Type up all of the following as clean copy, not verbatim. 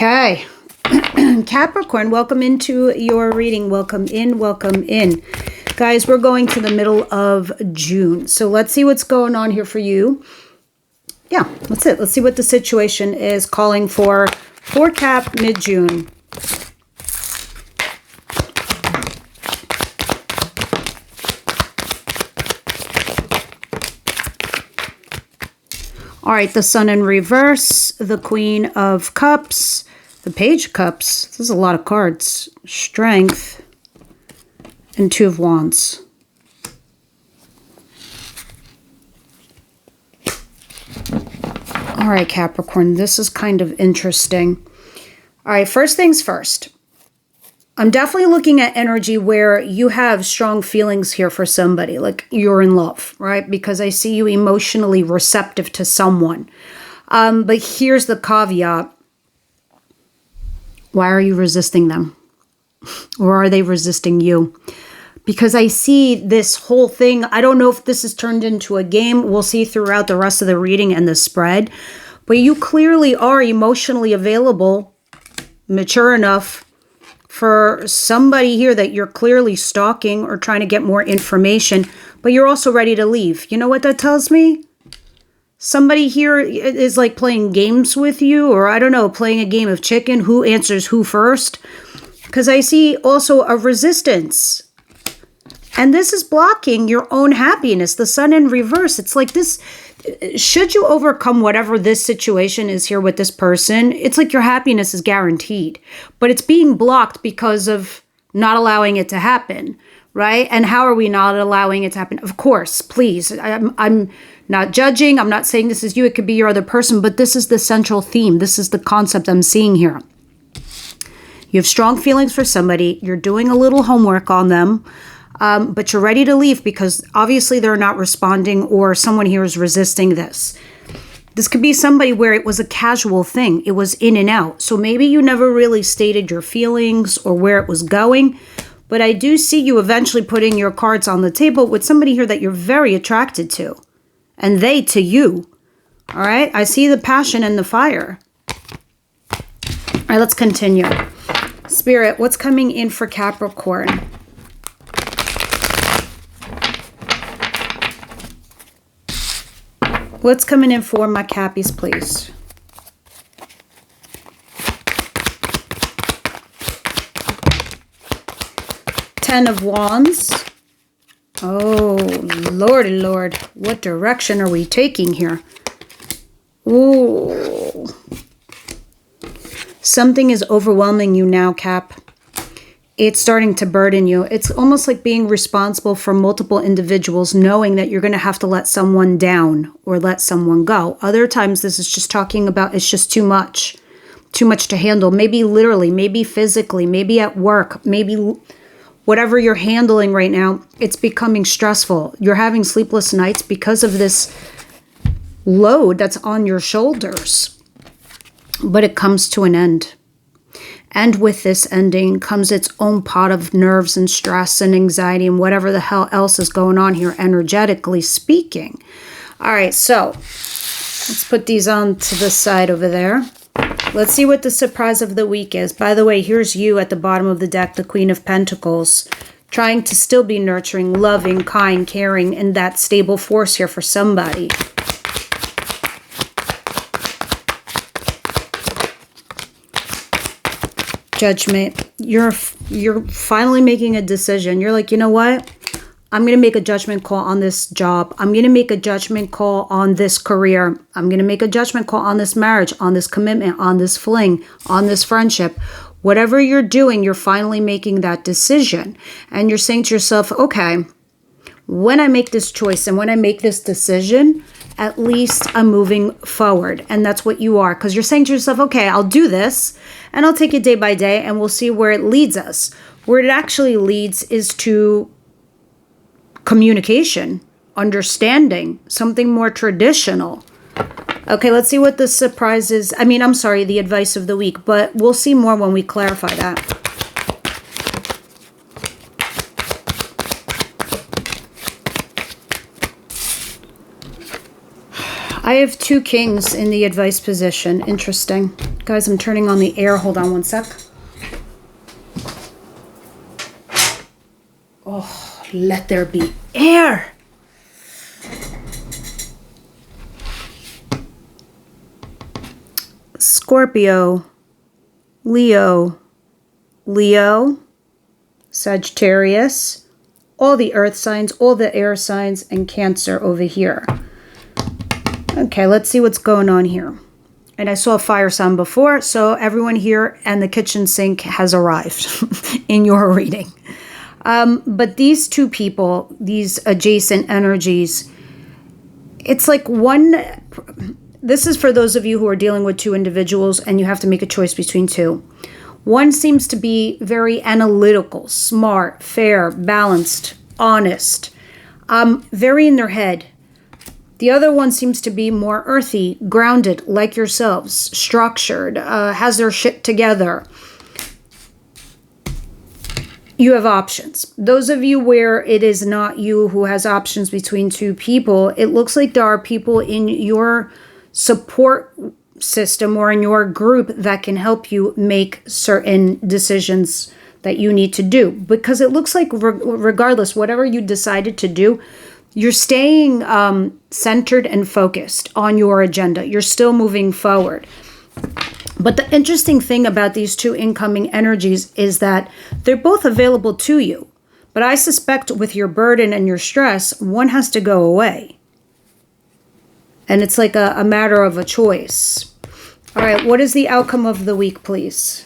Okay. Capricorn, welcome into your reading. Welcome in, welcome in. Guys, we're going to the middle of June. So let's see what's going on here for you. Yeah, that's it. Let's see what the situation is calling for Cap mid-June. All right, the Sun in reverse, the Queen of Cups, the Page of Cups. This is a lot of cards. Strength, and Two of Wands. All right, Capricorn, this is kind of interesting. All right, first things first. I'm definitely looking at energy where you have strong feelings here for somebody, like you're in love, right? Because I see you emotionally receptive to someone. But here's the caveat. Why are you resisting them? Or are they resisting you? Because I see this whole thing. I don't know if this is turned into a game. We'll see throughout the rest of the reading and the spread. But you clearly are emotionally available, mature enough for somebody here that you're clearly stalking or trying to get more information, but you're also ready to leave. You know what that tells me? Somebody here is like playing games with you, or I don't know, playing a game of chicken. Who answers who first? Because I see also a resistance. And this is blocking your own happiness. The Sun in reverse. It's like this. Should you overcome whatever this situation is here with this person, it's like your happiness is guaranteed. But it's being blocked because of not allowing it to happen, right? And how are we not allowing it to happen? Of course, please. I'm not judging. I'm not saying this is you. It could be your other person. But this is the central theme. This is the concept I'm seeing here. You have strong feelings for somebody. You're doing a little homework on them. But you're ready to leave because obviously they're not responding or someone here is resisting this. This could be somebody where it was a casual thing. It was in and out. So maybe you never really stated your feelings or where it was going. But I do see you eventually putting your cards on the table with somebody here that you're very attracted to. And they to you. All right? I see the passion and the fire. All right, let's continue. Spirit, what's coming in for Capricorn? What's coming in for my Cappies, please? Ten of Wands. Oh, Lordy Lord. What direction are we taking here? Ooh. Something is overwhelming you now, Cap. It's starting to burden you. It's almost like being responsible for multiple individuals, knowing that you're going to have to let someone down or let someone go. Other times, this is just talking about it's just too much to handle. Maybe literally, maybe physically, maybe at work, maybe whatever you're handling right now, it's becoming stressful. You're having sleepless nights because of this load that's on your shoulders. But it comes to an end. And with this ending comes its own pot of nerves and stress and anxiety and whatever the hell else is going on here, energetically speaking. All right, so let's put these on to the side over there. Let's see what the surprise of the week is. By the way, here's you at the bottom of the deck, the Queen of Pentacles, trying to still be nurturing, loving, kind, caring, and that stable force here for somebody. Judgment. You're finally making a decision. You're like, you know what? I'm going to make a judgment call on this job. I'm going to make a judgment call on this career. I'm going to make a judgment call on this marriage, on this commitment, on this fling, on this friendship. Whatever you're doing, you're finally making that decision. And you're saying to yourself, okay, when I make this choice and when I make this decision, at least I'm moving forward. And that's what you are. Because you're saying to yourself, okay, I'll do this and I'll take it day by day and we'll see where it leads us. Where it actually leads is to communication, understanding, something more traditional. Okay, let's see what the surprise is. The advice of the week. But we'll see more when we clarify that. I have two kings in the advice position. Interesting. Guys, I'm turning on the air. Hold on one sec. Oh, let there be air. Scorpio, Leo, Sagittarius, all the earth signs, all the air signs, and Cancer over here. Okay, let's see what's going on here. And I saw a fire sign before, so everyone here and the kitchen sink has arrived in your reading. But these two people, these adjacent energies, it's like one... This is for those of you who are dealing with two individuals and you have to make a choice between two. One seems to be very analytical, smart, fair, balanced, honest, very in their head. The other one seems to be more earthy, grounded, like yourselves, structured, has their shit together. You have options. Those of you where it is not you who has options between two people, it looks like there are people in your support system or in your group that can help you make certain decisions that you need to do. Because it looks like regardless, whatever you decided to do, you're staying centered and focused on your agenda. You're still moving forward. But the interesting thing about these two incoming energies is that they're both available to you. But I suspect with your burden and your stress, one has to go away. And it's like a matter of a choice. All right, what is the outcome of the week, please?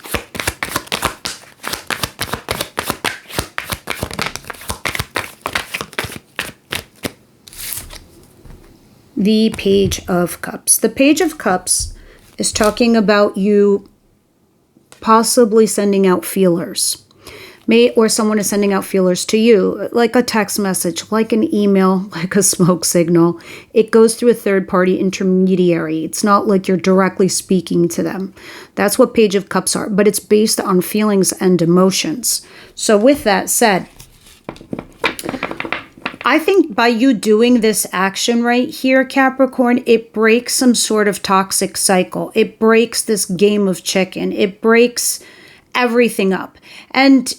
The Page of Cups. The Page of Cups is talking about you possibly sending out feelers. Or someone is sending out feelers to you, like a text message, like an email, like a smoke signal. It goes through a third-party intermediary. It's not like you're directly speaking to them. That's what Page of Cups are, but it's based on feelings and emotions. So with that said, I think by you doing this action right here, Capricorn, it breaks some sort of toxic cycle. It breaks this game of chicken. It breaks everything up. And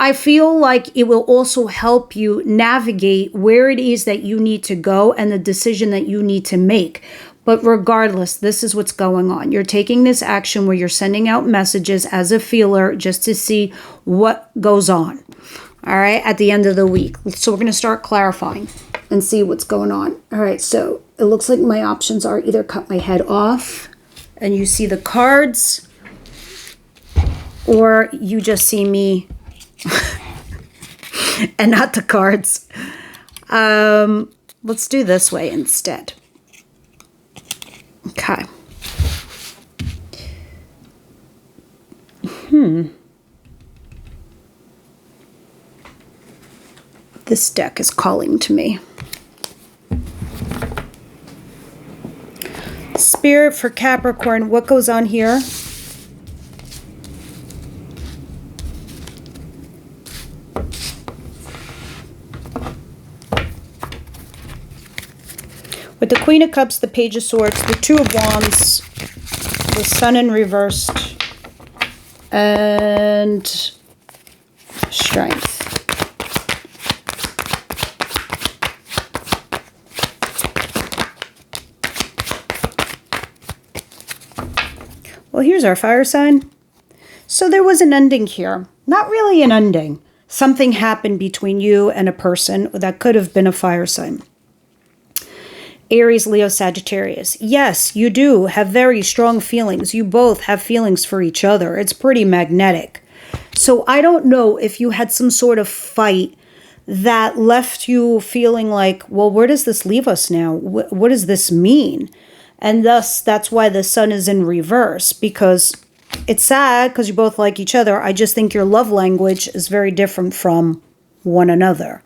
I feel like it will also help you navigate where it is that you need to go and the decision that you need to make. But regardless, this is what's going on. You're taking this action where you're sending out messages as a feeler just to see what goes on. All right, at the end of the week. So we're going to start clarifying and see what's going on. All right, so it looks like my options are either cut my head off and you see the cards, or you just see me and not the cards. Let's do this way instead. Okay. This deck is calling to me. Spirit for Capricorn, what goes on here? With the Queen of Cups, the Page of Swords, the Two of Wands, the Sun in reversed, and Strength. Well, here's our fire sign. So there was an ending here. Not really an ending. Something happened between you and a person that could have been a fire sign. Aries, Leo, Sagittarius. Yes, you do have very strong feelings. You both have feelings for each other. It's pretty magnetic. So I don't know if you had some sort of fight that left you feeling like, well, where does this leave us now? What does this mean? And thus, that's why the Sun is in reverse, because it's sad because you both like each other. I just think your love language is very different from one another.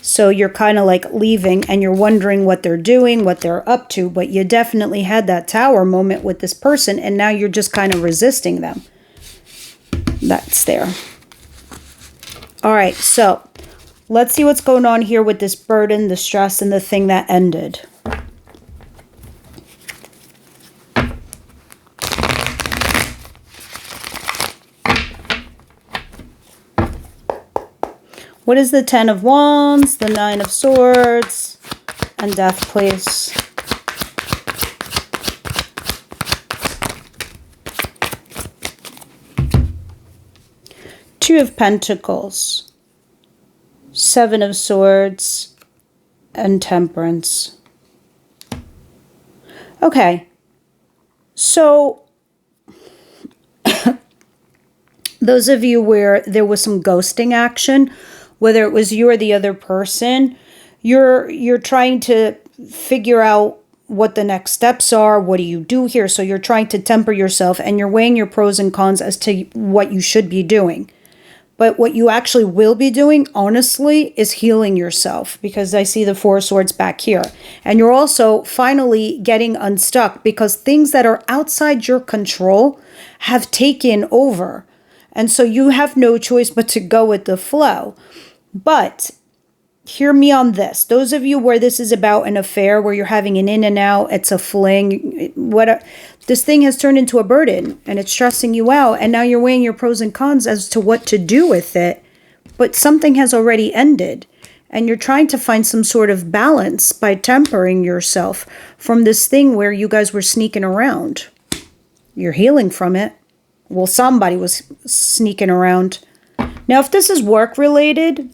So you're kind of like leaving and you're wondering what they're doing, what they're up to, but you definitely had that tower moment with this person and now you're just kind of resisting them. That's there. All right, so let's see what's going on here with this burden, the stress, and the thing that ended. What is the 10 of Wands, the 9 of Swords, and Death, please? Two of Pentacles, 7 of Swords, and Temperance. Okay, so those of you where there was some ghosting action, whether it was you or the other person, you're trying to figure out what the next steps are. What do you do here? So you're trying to temper yourself and you're weighing your pros and cons as to what you should be doing. But what you actually will be doing, honestly, is healing yourself, because I see the 4 of Swords back here. And you're also finally getting unstuck because things that are outside your control have taken over. And so you have no choice but to go with the flow. But hear me on this. Those of you where this is about an affair, where you're having an in and out, it's a fling, this thing has turned into a burden and it's stressing you out. And now you're weighing your pros and cons as to what to do with it. But something has already ended. And you're trying to find some sort of balance by tempering yourself from this thing where you guys were sneaking around. You're healing from it. Well, somebody was sneaking around. Now, if this is work related,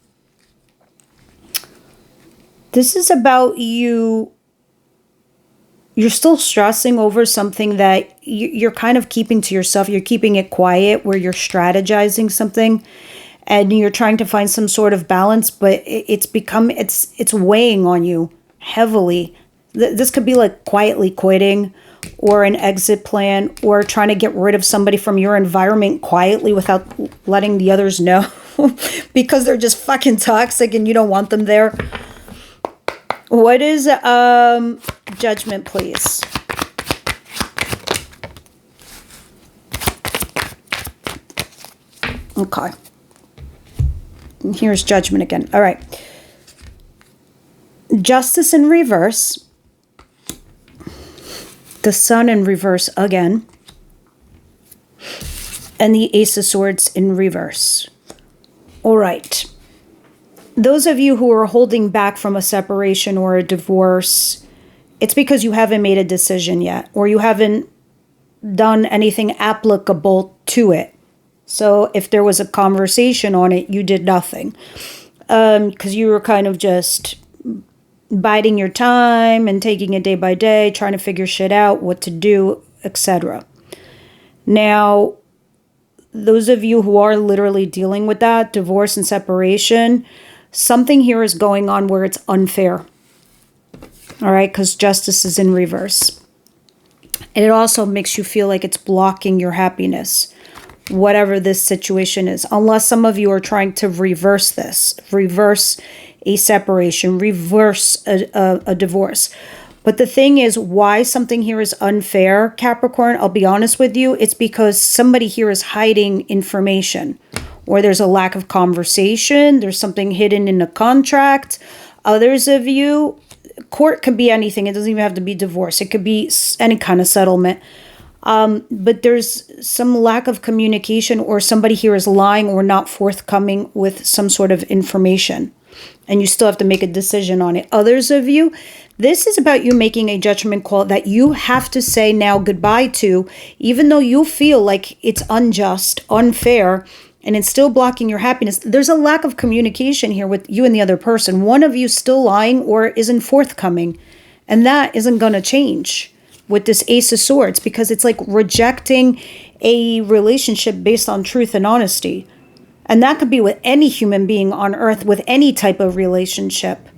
this is about you're still stressing over something that you're kind of keeping to yourself. You're keeping it quiet, where you're strategizing something and you're trying to find some sort of balance, but it's weighing on you heavily. This could be like quietly quitting, or an exit plan, or trying to get rid of somebody from your environment quietly without letting the others know because they're just fucking toxic and you don't want them there. What is Judgment, please? Okay. Here's Judgment again. All right. Justice in reverse. The Sun in reverse again. And the Ace of Swords in reverse. All right. Those of you who are holding back from a separation or a divorce, it's because you haven't made a decision yet, or you haven't done anything applicable to it. So if there was a conversation on it, you did nothing. Because you were kind of just biding your time and taking it day by day, trying to figure shit out, what to do, etc. Now, those of you who are literally dealing with that, divorce and separation, something here is going on where it's unfair. All right, because justice is in reverse. And it also makes you feel like it's blocking your happiness, whatever this situation is. Unless some of you are trying to reverse this, reverse a separation, reverse a divorce. But the thing is, why something here is unfair, Capricorn, I'll be honest with you, it's because somebody here is hiding information, or there's a lack of conversation, there's something hidden in a contract. Others of you, court could be anything, it doesn't even have to be divorce, it could be any kind of settlement. But there's some lack of communication, or somebody here is lying or not forthcoming with some sort of information. And you still have to make a decision on it. Others of you, this is about you making a judgment call that you have to say now goodbye to, even though you feel like it's unjust, unfair, and it's still blocking your happiness. There's a lack of communication here with you and the other person. One of you still lying or isn't forthcoming. And that isn't going to change with this Ace of Swords, because it's like rejecting a relationship based on truth and honesty. And that could be with any human being on earth, with any type of relationship.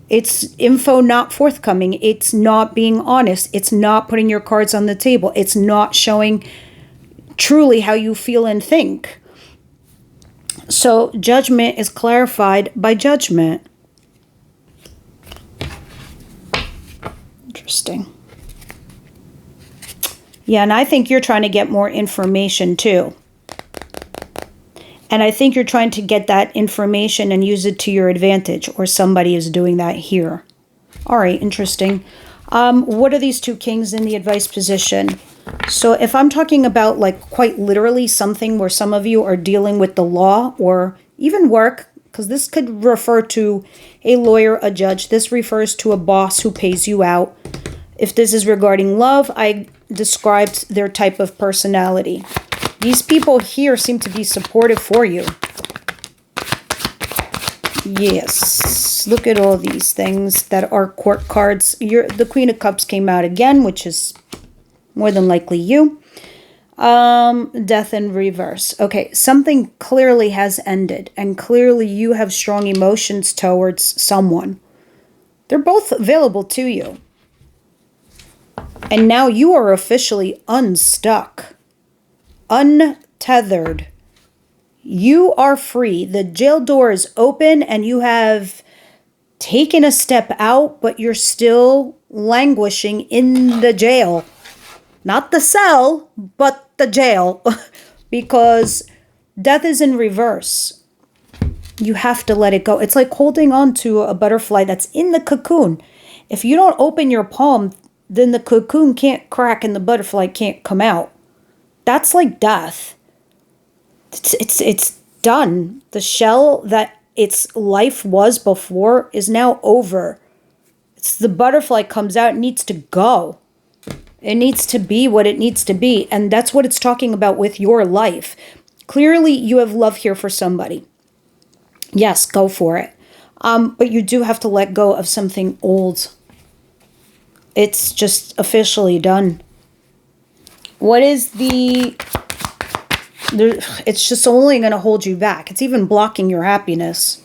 It's info not forthcoming. It's not being honest. It's not putting your cards on the table. It's not showing truly how you feel and think. So judgment is clarified by judgment. Interesting. Yeah, and I think you're trying to get more information too. And I think you're trying to get that information and use it to your advantage, or somebody is doing that here. All right, interesting. What are these two kings in the advice position? So if I'm talking about like quite literally something where some of you are dealing with the law or even work, because this could refer to a lawyer, a judge. This refers to a boss who pays you out. If this is regarding love, I described their type of personality. These people here seem to be supportive for you. Yes, look at all these things that are court cards. The Queen of Cups came out again, which is more than likely you. Death in reverse. Okay, something clearly has ended, and clearly you have strong emotions towards someone. They're both available to you. And now you are officially unstuck, untethered. You are free. The jail door is open and you have taken a step out, but you're still languishing in the jail. Not the cell, but the jail. Because death is in reverse. You have to let it go. It's like holding on to a butterfly that's in the cocoon. If you don't open your palm, then the cocoon can't crack and the butterfly can't come out. That's like death. It's done. The shell that its life was before is now over. It's the butterfly comes out, it needs to go. It needs to be what it needs to be. And that's what it's talking about with your life. Clearly, you have love here for somebody. Yes, go for it. But you do have to let go of something old. It's just officially done. What is the... It's just only going to hold you back. It's even blocking your happiness.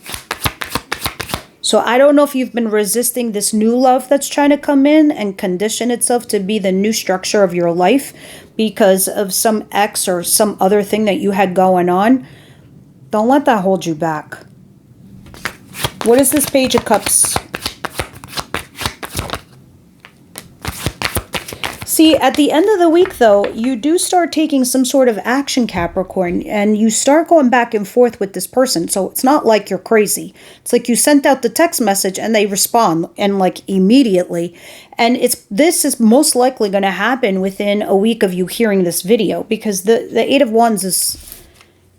So I don't know if you've been resisting this new love that's trying to come in and condition itself to be the new structure of your life because of some ex or some other thing that you had going on. Don't let that hold you back. What is this Page of Cups? See, at the end of the week, though, you do start taking some sort of action, Capricorn, and you start going back and forth with this person. So it's not like you're crazy. It's like you sent out the text message and they respond and like immediately. And this is most likely going to happen within a week of you hearing this video because the Eight of Wands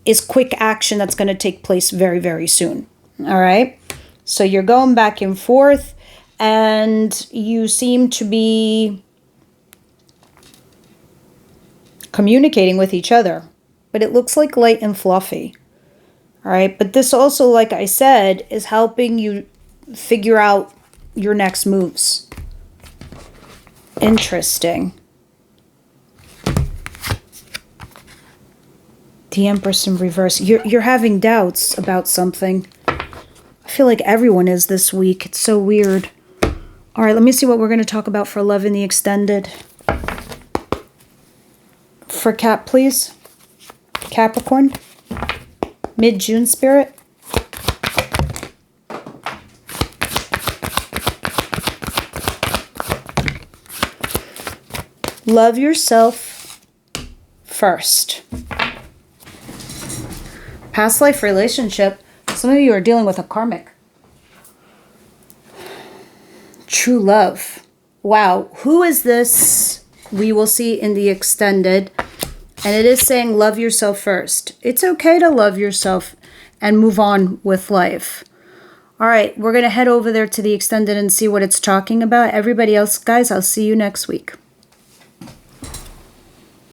is quick action that's going to take place very, very soon. All right. So you're going back and forth and you seem to be communicating with each other, but it looks like light and fluffy. All right, but this also, like I said, is helping you figure out your next moves. Interesting. The Empress in reverse. You're having doubts about something. I feel like everyone is this week. It's so weird. All right, let me see what we're going to talk about for love in the extended. For Cap, please. Capricorn. Mid-June spirit. Love yourself first. Past life relationship. Some of you are dealing with a karmic. True love. Wow. Who is this? We will see in the extended. And it is saying love yourself first. It's okay to love yourself and move on with life. All right, we're going to head over there to the extended and see what it's talking about. Everybody else, guys, I'll see you next week.